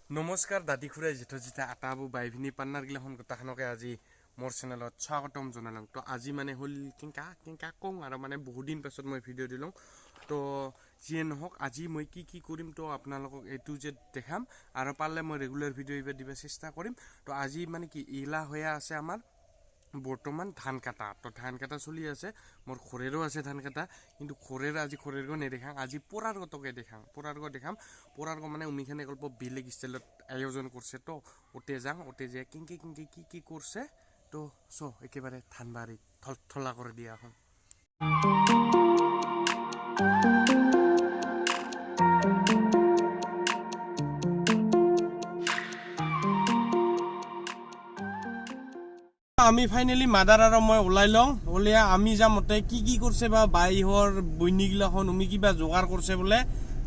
নমস্কাৰ দাদি খুৰাই জেঠো জিতা আটাবু বাইভিনী পান্নাৰ গিলাখন গোটাখনকে আজি মোৰ চেনেলত স্বাগতম জনালাম। তো আজি মানে হ'ল কিংকা কওঁ আৰু মানে বহুত দিন পাছত মই ভিডিঅ' দিলোঁ। তো যিয়ে নহওক আজি মই কি কৰিম তো আপোনালোকক এইটো যে দেখাম আৰু পাৰলে মই ৰেগুলাৰ ভিডিঅ' এইবাৰ দিব চেষ্টা কৰিম। তো আজি মানে কি ইলা হৈ আছে আমাৰ বৰ্তমান ধান কাটা। তো ধান কাটা চলি আছে, মোৰ ঘৰেৰো আছে ধান কাটা, কিন্তু আজি ঘৰেৰো নেদেখাম, আজি পৰাৰ গতকে দেখাম। পৰাৰ মানে উমিখানে গল্প বেলেগ ষ্টাইলত আয়োজন করছে। তো ওতে যাং, ওতে যে কি করছে। তো একেবারে ধানবাড়ি থলা করে দিয়া এখন। আমি ফাইনেলি মাদার আর মই ওলাই লওঁ, ওলিয়া আমি যাম ওতে কি করছে বা বাইহর বইনিগিলাখন উমি কিবা জোগাড় করছে বলে,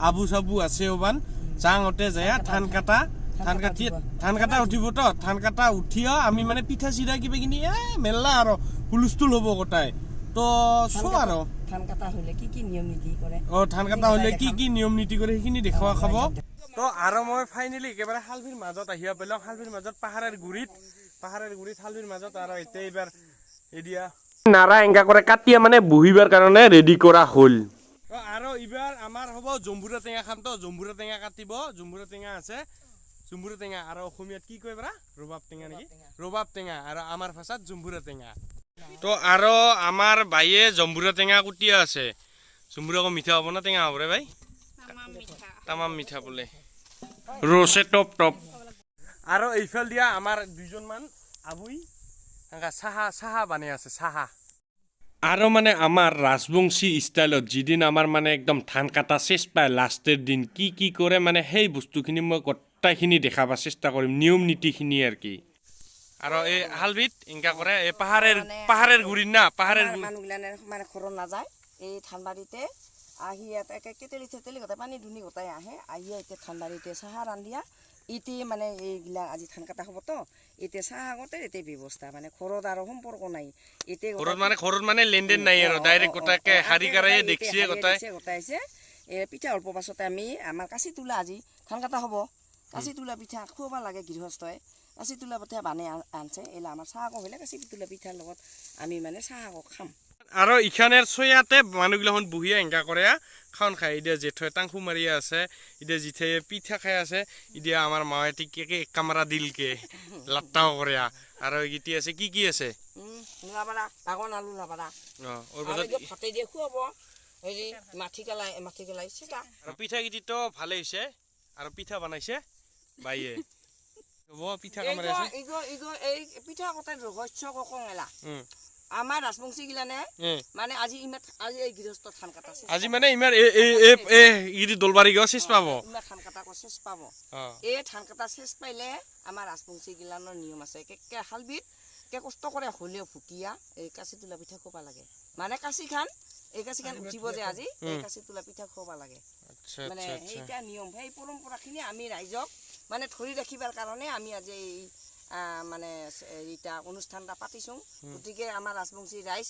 আবু সাবু আছে ওবান যাং ওতে যায় ধান কাটা উঠিব। তো ধান কাটা উঠিও আমি মানে পিঠা চিৰা কিবা কিনি মেলা আৰু হুলস্থুল হ'ব গোটাই। তো আৰু ধান কাটা হলে কি নিয়ম নীতি কৰে, ধান কাটা হলে কি নিয়ম নীতি কৰে সেইখিনি দেখুওৱা খাব। তো আৰু মই ফাইনেলি একেবাৰে শালভিৰ মাজত আহিয়া পেলাওঁ, শালভিৰ মাজত পাহাৰৰ গুৰিত শালভিৰ মাজত। আৰু এতিয়া এইবাৰ এদিয়া নাৰা এংকা কৰে কাটিয়া মানে বহিবৰ কাৰণে ৰেডি কৰা হ'ল। আৰু এইবাৰ আমাৰ হ'ব জম্বুৰা টেঙা খাম। তো জম্বুৰা টেঙা কাটিব, জম্বুৰা টেঙা আছে, জম্বুৰা টেঙা আৰু অসমীয়াত কি কয় বাৰা ৰবাব টেঙা নেকি, ৰবাব টেঙা আৰু আমাৰ ভাষাত জম্বুৰা টেঙা। তো আৰু আমাৰ বাইয়ে জম্বুৰা টেঙা কুটিয়া আছে। জম্বুৰা আকৌ মিঠা হ'ব না টেঙা হ'ব ৰে ভাই? তামাম মিঠা বোলে, ৰসে টপ আৰু এইফাল দিয়া আমাৰ দুইজনমান আবুই চাহা বানাই আছে চাহা। আৰু মানে আমাৰ ৰাজবংশী ষ্টাইলত যিদিন আমাৰ মানে একদম ধান কাটা চেচ পায় লাষ্টেৰ দিন কি কৰে মানে সেই বস্তুখিনি মই গোটেইখিনি দেখাব চেষ্টা কৰিম, নিয়ম নীতিখিনি আৰু কি। আৰু এই হালবিত ইনকা কৰে এই পাহাৰৰ গুৰিত না, পাহাৰৰ মানুহগিলানে মানে ঘৰত নাযায়, এই ধানবাৰীতে আহি ইয়াত কেটেলি চেটেলি গোটাই পানী দুনি গোটাই আহে, আহি এতিয়া ধানবাৰীতে চাহা ৰান্ধিয়া এতিয়া মানে এইগিলা আজি ধান কাটা হ'ব। তো এতিয়া চাহ আগতে এতিয়া ব্যৱস্থা মানে ঘৰত আৰু সম্পৰ্ক নাই, এতিয়া ঘৰত মানে লেনদেন নাই আৰু ডাইৰেক্ট গোটাকে হাৰি কাৰায়ে দেখিছে গোটাইছে। পিঠা অল্প পাছতে আমি আমাৰ কাঁচি তোলা আজি ধান কাটা হ'ব, কাঁচি তোলা পিঠা খুৱাব লাগে গৃহস্থই। কাঁচি তোলা পিঠা বানে আনছে, এইলা আমাৰ চাহ আকৌ হ'লে কাঁচি তোলা পিঠাৰ লগত আমি মানে চাহ আকৌ খাম। আৰু ইখানেৰ ছয়াতে মানুহগিলাখন বহিয়া এংকা কৰে খাওন খাই। এতিয়া জেঠে টাংখু মাৰিয়া আছে, এতিয়া জিঠে পিঠা খাই আছে, এতিয়া আমাৰ মায়ে টিকে কামৰা দিলকে লাট্টাও কৰে। আৰু গীতি আছে কি আছে পিঠা গীতিতো ভালে হৈছে। আৰু পিঠা বনাইছে বাইয়ে পিঠা কামাৰে আছে। পিঠা কটাই ৰহস্য কঙেলা আমাৰ ৰাজবংশী গিলানে মানে আজি এই গৃহস্থ ধান কাটা আজি মানে ইমান দলবাৰী গছ চেচ পাব, ধান কাটা চেচ পাব। এই ধান কাটা চেচ পাইলে আমাৰ ৰাজবংশী গিলানৰ নিয়ম আছে, হালবিত কষ্ট কৰে হলেও ভুকিয়া এই কাঁচি তোলা পিঠা খুৱাব লাগে। মানে কাঁচি খান উঠিব যে আজি এই কাঁচি তোলা পিঠা খুৱাব লাগে। মানে সেইটা নিয়ম, সেই পৰম্পৰা খিনি আমি ৰাইজক মানে ধৰি ৰাখিবৰ কাৰণে আমি আজি এই মানে এটা অনুষ্ঠান এটা পাতিছো। গতিকে আমাৰ ৰাজবংশী ৰাইজ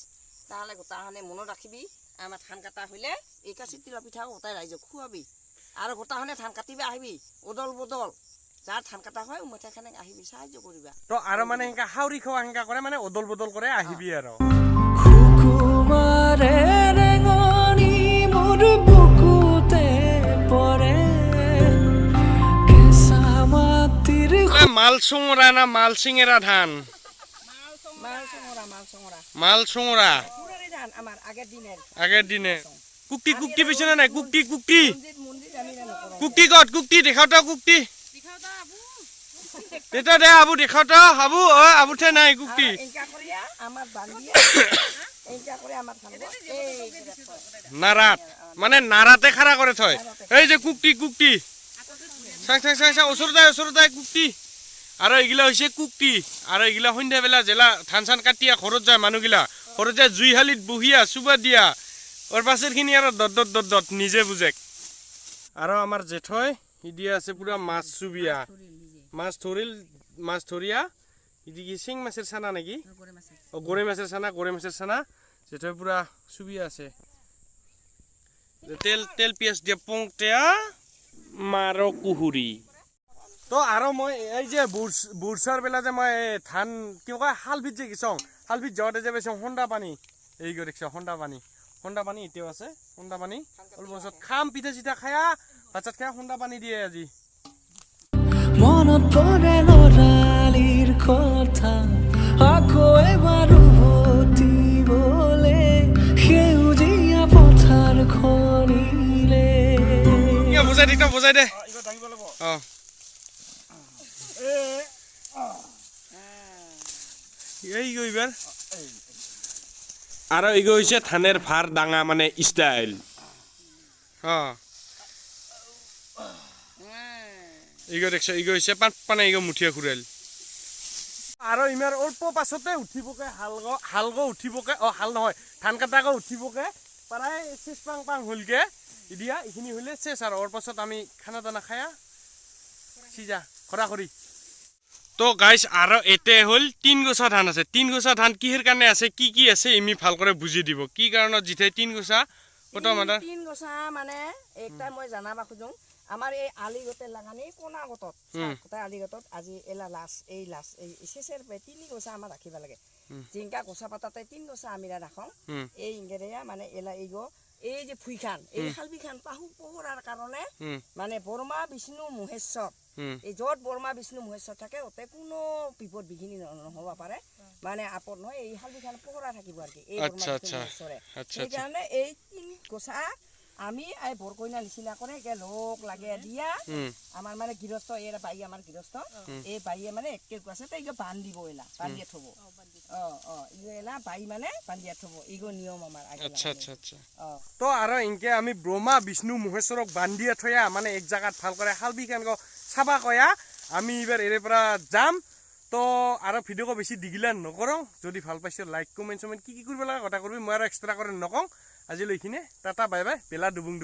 তাহলে গোটাখনে মনত ৰাখিবি, আমাৰ ধান কাটা হলে এই কাঁচি তোলা পিঠা গোটাই ৰাইজক খুৱাবি। আৰু গোটাখনে ধান কাটিবা আহিবি, অদল বদল যাৰ ধান কাটা হয় উমথাখানে আহিবি সাহায্য কৰিবা। তো আৰু মানে এনেকা হাউৰি খোৱা এনেকা কৰে মানে অদল বদল কৰে আহিবি। আৰু মালচুঙৰা না মালচিঙেৰা ধান, মালচুঙৰা আগের দিনে কুক্তি পিছনে নাই কুক্তি দেখাও তো কুক্তি এটা দে আবু দেখাও তো আবু আবুতে নাই কুক্তি নারাত মানে নারাতে খাড়া করে থয়। এই যে কুক্তি ওচৰতে কুক্তি। আৰু এইগিলা হৈছে কুক্তি। আৰু এইগিলা সন্ধ্যা বেলা জেলা ধান চান কাটিয়া ঘৰত যায় মানুহগিলা, ঘৰত যায় জুইশালিত বহিয়া চুবা দিয়া ওর পাশের খিনি আর দত নিজে বুঝে। আর আমার জেঠয় ইদিয়া আছে পুরা মাছ চুবিয়া, মাছ ধরিয়া ইদিকে শিং মাছের ছানা নাকি, গড়ে মাছের ছানা জেঠয় পুরা চুবিয়া আছে। তেল পিঁয়াজ দিয়ে পোংটেয়া মারো কুহুরি। তো আৰু মই এই যে বুৰচাৰ বেলা যে মই ধান কি কয় হালভিত যে গেছং হালভিত যাওঁতে যে পাইছোঁ হোন্দা পানী এই কৰি দেখিছ হোন্দা পানী এতিয়াও আছে হোন্দা পানী অলপ পাছত খাম পিঠা চিঠা খায়া ভাত চাত খায়া হোন্দা পানী দিয়ে আজি মনত পৰে লৰালিৰ কথা আকৌ এবাৰ উভতিবলে সেউজীয়া পথাৰ খনিলে বুজাই দে অ এই গইবাৰ আৰু এইগো হৈছে ধানেৰ ভাৰ ডাঙা মানে স্টাইল এইগো দেখছ এইগো হৈছে পানে এইগো মুঠিয়া খুৰাইল আৰু ইমাৰ অল্প পাছতে উঠিবকে হালগো উঠিবকে হাল নহয় ধান কাটাকো উঠিবকে প্ৰায় চেচ পাং হলকে ইদিয়া এইখিনি হলে চেচ আৰু ওৰ পাছত আমি খানা দানা খায়া সিজা খৰা খৰি তো গাইস আৰু এতে হল 3 গোছা ধান আছে 3 গোছা ধান কিহেৰ কাৰণে আছে কি আছে ইমি ভাল কৰে বুজি দিব কি কাৰণত জিতে 3 গোছা প্ৰথমতে 3 গোছা মানে একটা মই জানাবা খুজুং আমাৰ এই আলি গতে লাগানি কোনা গতত কটা আলি গতত আজি এলা লাস এই শেষের 3 গোছা আমাৰ ৰাখিবা লাগে জিংকা গোছা পাতাতে 3 গোছা আমি ৰাখং এই ইংগেৰেয়া মানে এলা এইগো এই যে ফুইখান এই হালবিখান পাহু পহৰাৰ কাৰণে মানে বৰ্মা বিষ্ণু মহেশ্বৰ এই যত বৰ্মা বিষ্ণু মহেশ্বৰ থাকে ওতে কোনো বিপদ বিঘিনি নহবা পাৰে মানে আপদ নহয় এই হালবিখান পহৰা থাকিব আৰ কি এই বৰ্মা বিষ্ণু মহেশ্বৰে এই কাৰণে এই 3 গোছা আমি এই বৰকইনা নিচিনা কৰে কে লোক লাগে দিয়া আমাৰ মানে গৃহস্থ এৰ বাই আমাৰ গৃহস্থ এই বাইয়ে মানে একে গোছে তে ইগো বান্ধিব এলা বান্ধিয়া থব ইগো এলা বাই মানে বান্ধিয়া থব ইগো নিয়ম আমাৰ আচ্ছা তো আৰু ইনকে আমি ব্ৰহ্মা বিষ্ণু মহেশ্বৰক বান্ধিয়া থয়া মানে এক জাগাত ভাল কৰে হালবিখান গো চাবা কয়া আমি এবাৰ এৰে পৰা যাম তো আৰু ভিডিঅ'কো বেছি দিগিলা নকৰং যদি ভাল পাইছো লাইক কমেন্ট কি কৰিব লাগে কথা কৰবি মই আৰু এক্সট্ৰা কৰে নকং আজিলৈখিনে টাটা বাই বাই বেলা ডুবুং